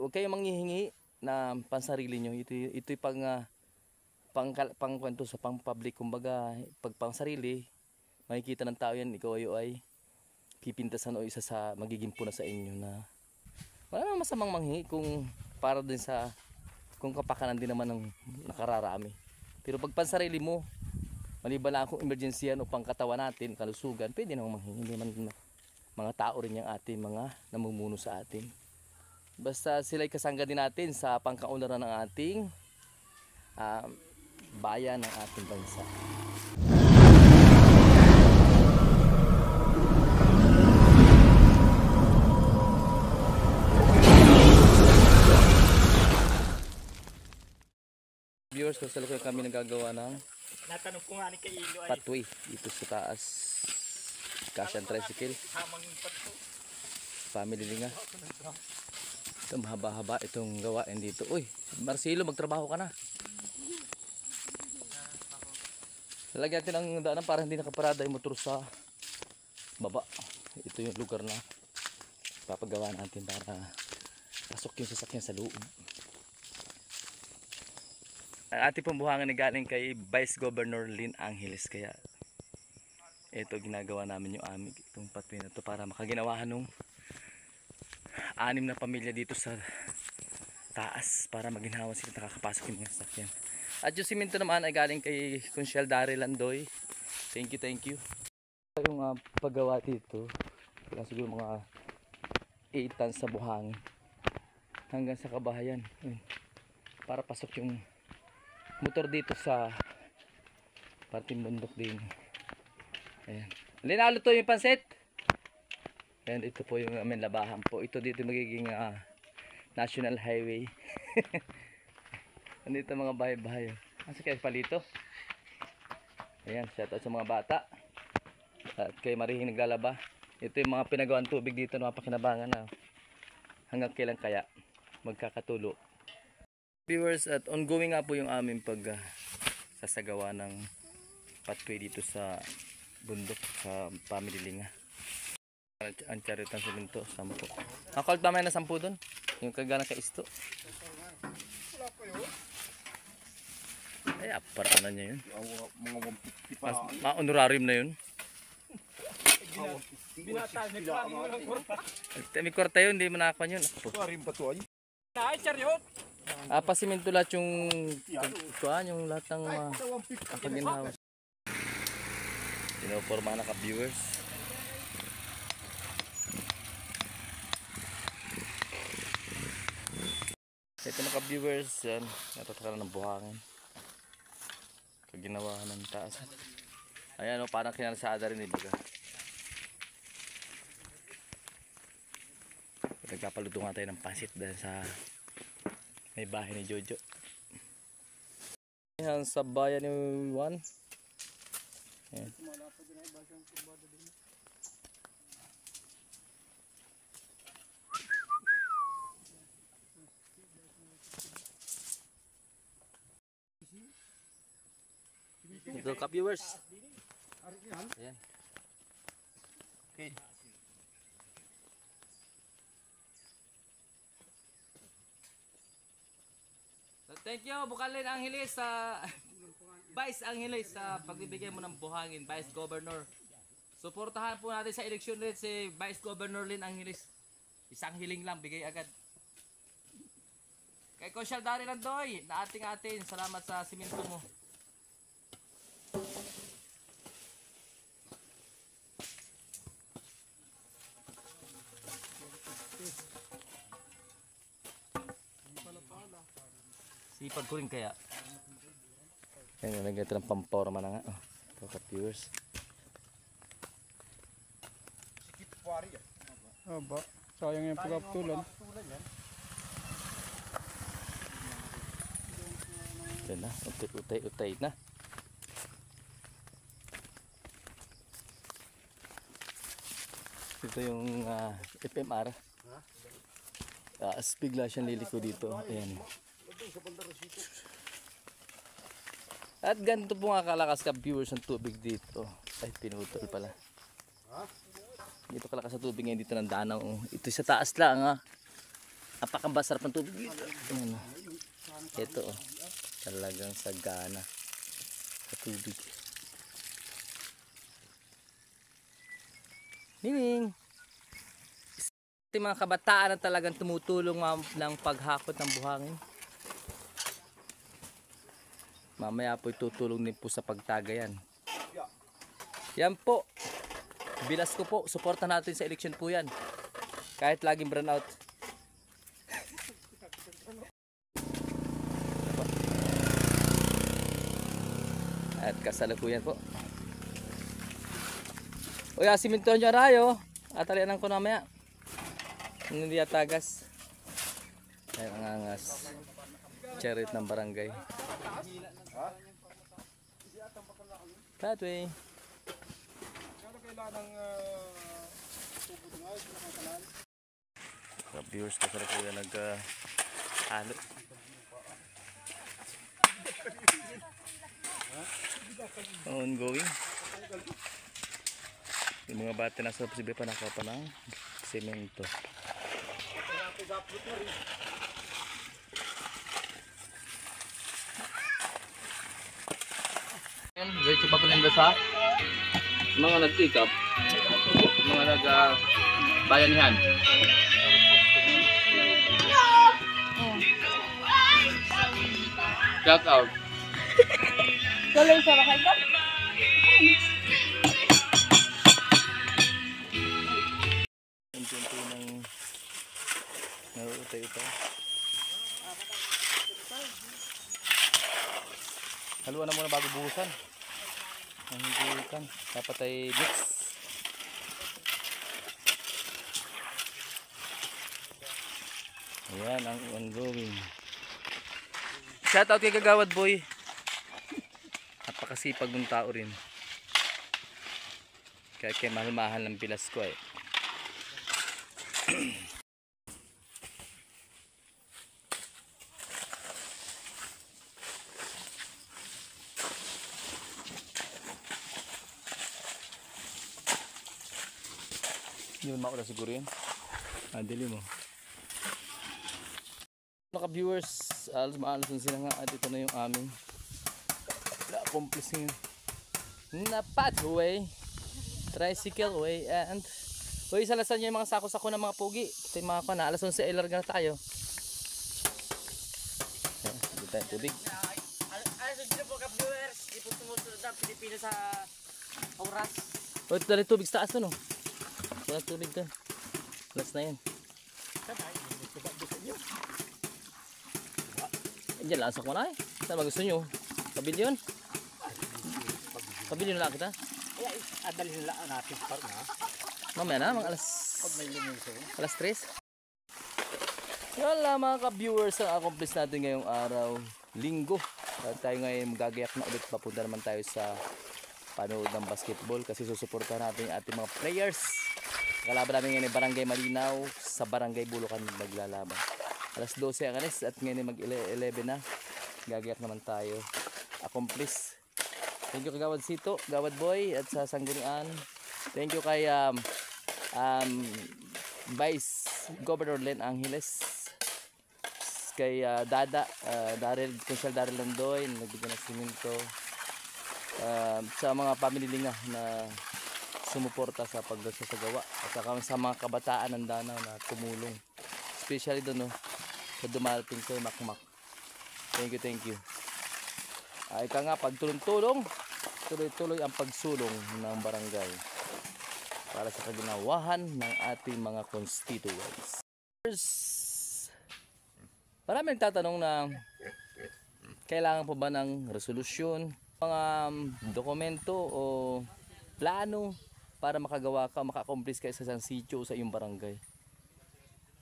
huwag kayong manghihingi na pansarili nyo. Ito'y pang kwento sa pang public. Kumbaga pag pang sarili, makikita ng tao yan, ikaw ay pipintasan o isa sa magiging puna sa inyo na wala naman masamang manghingi kung para din sa kung kapakanan din naman ng nakararami. Pero pag pansarili mo, maliban lang kung emergency yan o pangkatawan natin, kalusugan, pwede namang manghingi. Hindi man mga tao rin yung ating mga namumuno sa atin. Basta sila'y kasangga din natin sa pangkaunlaran ng ating bayan, ng ating bansa. Viewers, kasalukuyan kami nagagawa ng natanong ko nga ni kay Ilo ay pathway dito sa taas. Kasyan tricycle. Family linga. Ito mahaba-haba itong gawain dito. Uy, Marcelo, magtrabaho ka na. Lalagyan natin ang daanan para hindi nakaparada yung motor sa baba. Ito yung lugar na papagawa natin para pasok yung sasakyan sa loob. Ang ating pambuhangan ay galing kay Vice Governor Lynn Angeles, kaya ito ginagawa namin yung aming itong pathway na to para makaginawahan ng 6 na pamilya dito sa taas para maginawa sila nakakapasok yung mga sasakyan. At yung simento naman ay galing kay Consiel Daryl Landoy. Thank you. Yung paggawa dito, kaya siguro mga 8 tons sa buhangin hanggang sa kabahayan para pasok yung motor dito sa parting bundok din. Ayan. Linalo to yung pansit. Ayan, ito po yung aming labahan po. Ito dito magiging national highway. Andito mga bahay-bahay. Asa kayo palito? Ayan, shout out sa mga bata. At kay Marihing naglalaba. Ito yung mga pinagawang tubig dito na mapakinabangan na hanggang kailan kaya magkakatulo. Viewers, at ongoing nga po yung aming sasagawa ng pathway dito sa bundok sa family linga. Ang charitan sa minto, 10. Nakolt ba may na 10 doon? Yung kagana ka isto. Ay, para na niya yun. Ma-honorarium na yun. May kwarta yun, hindi mo nakakuha yun. Ay, chariot! Pasimento lahat yung lahat ng pag-inhawa. Pinoporma na ka-viewers. Ito na ka-viewers, yan. Natatakan ng buhangin. Kaginawa ng taas. Ayan o, parang kinalsada rin ibaga. Nagpapaluto nga tayo ng pansit dahil sa may bahay ni Jojo. Yan sa bayan ni Juan. Yan. Ito ka viewers. Ayan. Okay. Thank you, Bukalin Angeles sa Vice Angeles sa pagbibigay mo ng buhangin, Vice Governor. Suportahan po natin sa eleksyon rin si Vice Governor Lynn Angeles. Isang hiling lang, bigay agad. Kay Consiel Daryl Landoy, na ating salamat sa simento mo. Sipag ko rin kaya. Ayan, nalagyan ito ng pamporma na nga. Ito ka-viewers. Aba, sayang yung pagkaptulan. Yan na, utay na. Ito yung FMR. Bigla siyang liliko dito. Ayan. At ganito po nga kalakas ka-viewers ng tubig dito. Ay, pinutol pala. Dito kalakas sa tubig ngayon dito ng danaw. Ito sa taas lang Napakabasarap ng tubig dito. Ayan, oh. Ito oh. Talagang sagana sa tubig. Nining! Ito yung mga kabataan na talagang tumutulong ng paghakot ng buhangin. Mamaya po itutulong din po sa pagtagayan. Yan po. Bilas ko po. Suporta natin sa eleksyon po yan. Kahit laging burn out. At kasalukuyan po. Uy, asimintuhan nyo arayo. At alianan ko namaya. Hindi atagas. Ayan ang angas. Charit ng barangay. That way. Viewers ko sa kuya halo. Ongoing. Yung mga bata na sa posible pa nakapa ng semento. Yan, guys, ipapalinda sa mga nag-pick-up, mga nag-bayanihan. Shout out. Tuloy sa bakay ka? Unti-unti nang nautay-utay. Haluan na muna bago buhusan. Ang hindi kan. Dapat ay mix. Ayan ang ongoing. Shout out kay Kagawad Boy. Napakasipag ng tao rin. Kaya mahal-mahal ng pilas ko eh. Yun maula siguro yun. Dili mo. Mga viewers, alas sila nga at ito na yung aming accomplishing na pathway, tricycle way, and uy, salasan nyo yung mga sako-sako ng mga pugi. Ito yung mga kana, alas 11 ilarga na tayo. Hindi tayong tubig. Alas dito po ka viewers, di po sumusunod ang Pilipinas sa oras. O, ito na rin tubig sa taas doon, oh. Wala tubig doon. Alas na yan. Diyan, lasak mo na eh. Saan ba gusto nyo? Pabilyon? Pabilyon na lang kita. Ay, adalhin nila natin par na. Mamaya na, mga Pag may lumuso. alas 3. Wala mga ka-viewers, ang accomplish natin ngayong araw, linggo. At tayo ngayon magagayak na ulit. Papunta naman tayo sa panood ng basketball kasi susuporta natin yung ating mga players. Kalaban namin ngayon ay Barangay Malinaw sa Barangay Bulucan maglalaban. Alas 12 ang anis at ngayon ay mag-11 na. Gagayak naman tayo. Accomplish. Thank you kay Gawad Sito, Gawad Boy at sa Sanggunian. Thank you kay Vice Governor Len Angeles. Kay Dada, Consul Daryl Landoy, nagbigyan ng simento. Sa mga family linga na sumuporta sa pagsasagawa. At saka sa mga kabataan ng Danau na tumulong. Especially doon, no, sa dumarating kay Makmak. Thank you. Ay ka nga, pagtulong-tulong, tuloy-tuloy ang pagsulong ng barangay para sa kaginawahan ng ating mga constituents. Maraming nagtatanong na kailangan po ba ng resolusyon, mga dokumento o plano para makagawa ka, maka-accomplish ka sa isang sitio sa iyong barangay.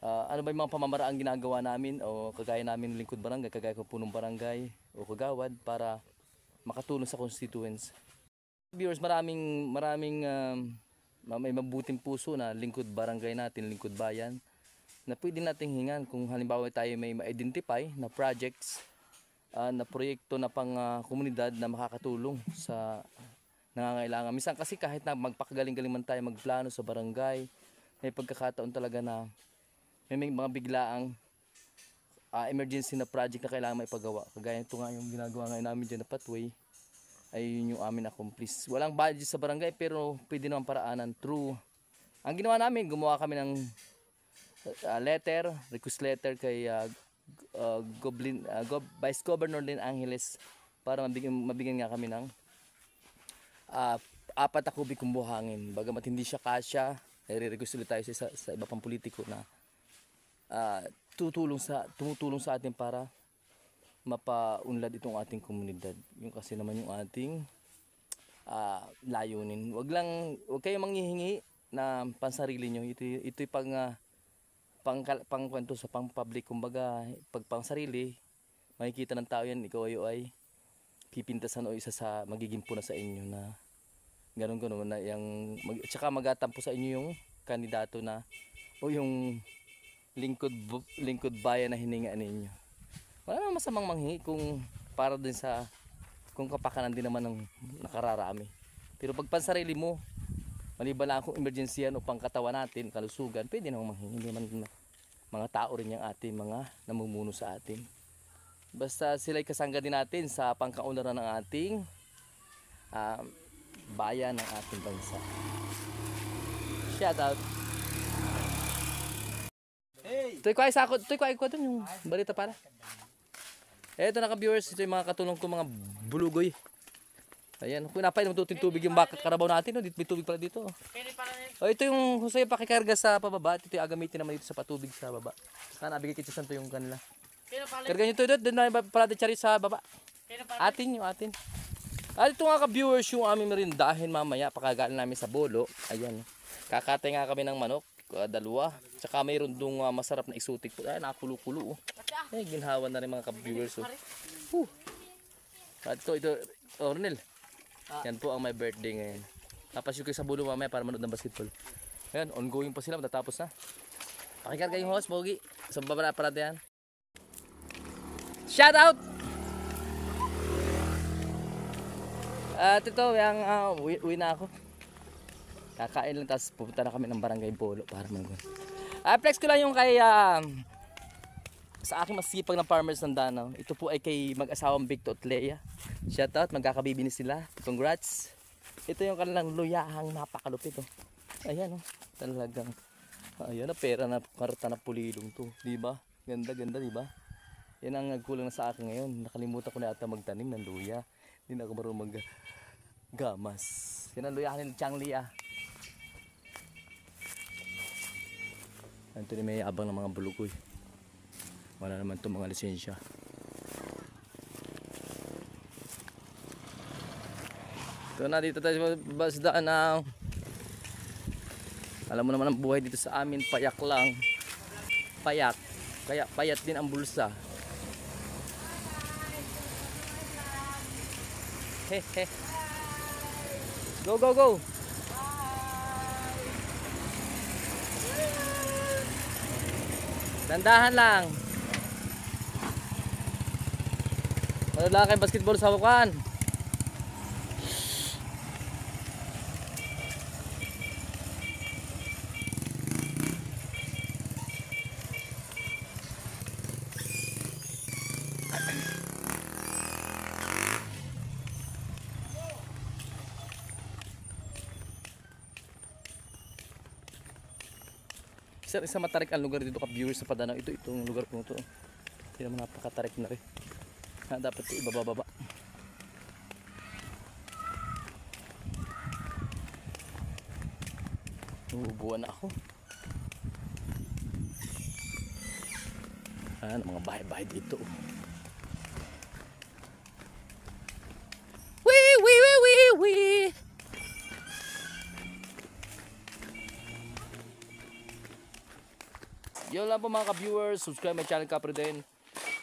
Ano ba yung mga pamamaraan ginagawa namin o kagaya namin lingkod barangay, kagaya ko punong barangay o kagawad para makatulong sa constituents. Viewers, maraming may mabuting puso na lingkod barangay natin, lingkod bayan na pwede nating hingan kung halimbawa tayo may ma-identify na projects, na proyekto na pang komunidad na makakatulong sa nangangailangan. Minsan kasi kahit na magpakagaling-galing man tayo magplano sa barangay, may pagkakataon talaga na may mga biglaang emergency na project na kailangan may pagawa. Kagaya ito nga yung ginagawa ngayon namin dyan na pathway. Ay yun yung amin accomplice. Walang budget sa barangay pero pwede naman paraanan through. Ang ginawa namin, gumawa kami ng request letter kay Vice Governor Lynn Angeles para mabigyan nga kami ng 4 na kubikong buhangin. Bagamat hindi siya kasya, i-request ulit tayo sa iba pang politiko na tumutulong sa atin para mapaunlad itong ating komunidad. Yung kasi naman yung ating layunin. Wag kayong manghihingi na pansarili nyo. Ito'y pang kwento sa pang public. Kumbaga, pag pang sarili, makikita ng tao yan, ikaw ay pipintasan o isa sa magiging puna sa inyo na ganun na tsaka magatampo sa inyo yung kandidato na o yung lingkod bayan na hininga ninyo. Wala namang masamang manghingi kung para din sa kung kapakanan din naman ng nakararami. Pero pag pansarili mo, maliban lang kung emergency yan o pangkatawan natin, kalusugan, pwede namang manghingi. Hindi naman mga tao rin yung ating mga namumuno sa atin. Basta sila'y kasangga din natin sa pangkaunlaran ng ating bayan ng ating bansa. Shout out. Toy ko dun yung balita para. Eto naka-viewers, ito yung mga katulong ko mga bulugoy. Ayan, kung napay naman tuting tubig yung baka karabaw natin, no? May tubig pala dito. O ito yung Jose pakikarga sa pababa, ito yung agamitin naman dito sa patubig sa baba. Saka nabigay kita santo yung kanila. Karga nyo ito doon na pala de chari sa baba. Atin yung atin. At ito nga ka-viewers yung aming merindahin mamaya, pakagalan namin sa bolo. Ayan, kakatay nga kami ng manok. 2. Tsaka mayroon dong masarap na exotic po. Ay, nakulo-kulo. Eh, ginhawa na rin mga ka-viewers. At ito, Ornel. Yan po ang my birthday ngayon. Tapos yung kayo sa bulo mamaya para manood ng basketball. Ayan, ongoing pa sila. Matatapos na. Pakikarga yung host, Pogi. Sa baba na parada yan. Shout out! At ito, uwi na ako. Kakain lang, tapos pupunta na kami ng barangay Bolo para mag-go. Flex ko lang yung kay sa aking masipag na farmers ng Danau. Ito po ay kay mag-asawang Victor at Leia. Shout out, magkakabibi sila. Congrats. Ito yung kanilang luyahang napakalupit. Oh. Ayan, oh. Talagang ayan na, pera na karta na pulilong to, di ba? Ganda, di ba? Yan ang nagkulang na sa akin ngayon. Nakalimutan ko na ata magtanim ng luya. Hindi na ako marunong gamas. Yan ang luyahan ni Chang Lia. Ito may abang ng mga bulugoy. Wala naman itong mga lisensya. Ito na, dito tayo sa basdaan na alam mo naman ang buhay dito sa amin, payak lang. Payak. Kaya payat din ang bulsa. Hehe. Go, go, go. Dandahan lang. Wala lang kayo basketball sa bukan. Isa matarik ang lugar dito ka-viewers sa Padanao. Itong lugar ko ito. Hindi naman napakatarik na rin. Dapat ito ibababa. Uubuan na ako. Ayan, mga bahay-bahay dito. Wee, wee, wee, wee, wee. Yun lang po mga ka-viewers, subscribe my channel Kapre din.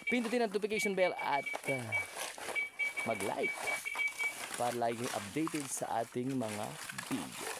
Pindutin ang notification bell at mag-like para laging updated sa ating mga video.